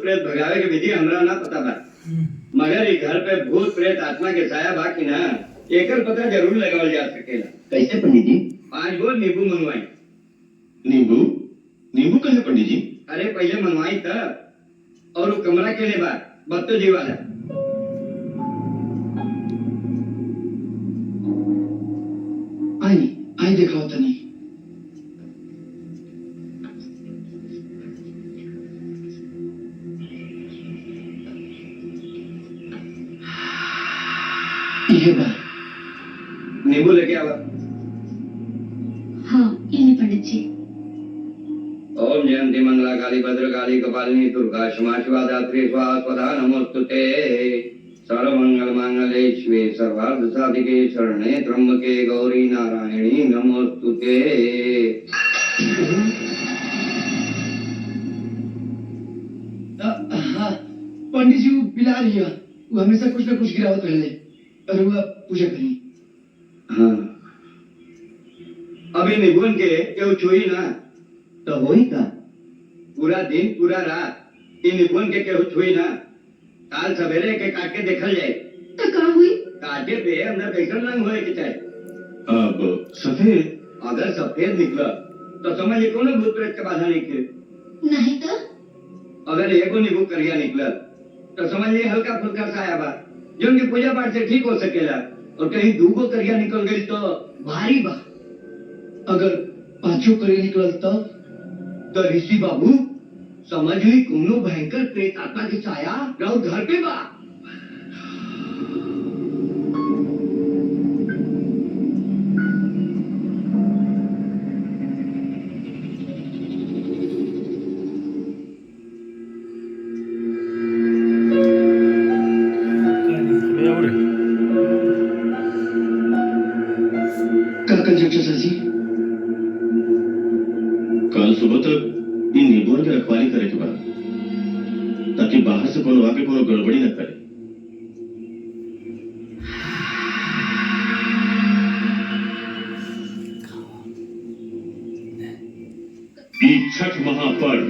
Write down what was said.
प्रेत भगावे के विधि हमरा ना पता बा, मगर ई घर पे भूत प्रेत आत्मा के साया बा कि ना एकर पता जरूर लगावल जा सकेला। कैसे पंडित जी? 5 गो नींबू मनवाई। नींबू? नींबू कैसे पंडित जी? अरे पहले मनवाई तब, और वो कमरा के लिए बा बत्तो जी वाला। आई आई दिखाओ तनी। ये बा नींबू लेके आवा। हाँ इन्हीं पंडित जी। ओम जयंती मंगला काली भद्रकाली कपालिनी दुर्गा क्षमा शिवा दात्री स्वाहा नमोस्तुते। सर्वमंगल मांगल्ये शिवे सर्वार्थ साधिके शरणे त्र्यंबके गौरी नारायणी नमोस्तुते। हाँ पंडित जी वो पिला रही है, वो हमेशा कुछ ना कुछ गिरावत रहे, अरे वो पूजा करी। हाँ अभी निगुन के केव छुई ना तो वही का पूरा दिन पूरा रात इन निगुन के केव छुई ना, काल सवेरे के काट के देखल जाए। तो का हुई? काटे पे अंदर कैसन रंग होए के चाहे। अब सफेद? अगर सफेद निकला तो समझ कोनो भूत प्रेत के बाधा नहीं खे। नहीं तो अगर एगो नींबू करिया निकला तो समझ लिए हल्का फुल्का साया बा जो उनकी पूजा पाठ से ठीक हो सकेला, और कहीं दूगो करिया निकल गई तो भारी बा। अगर पांचों करे निकलता तो ऋषि बाबू समझ ली कोनो भयंकर प्रेत आत्मा की साया राउ घर पे बा। कल सुबह तक इन नींबुओं की रखवाली करे के बाद, ताकि बाहर से कोनो आके कोनो गड़बड़ी न करे। छठ महापर्व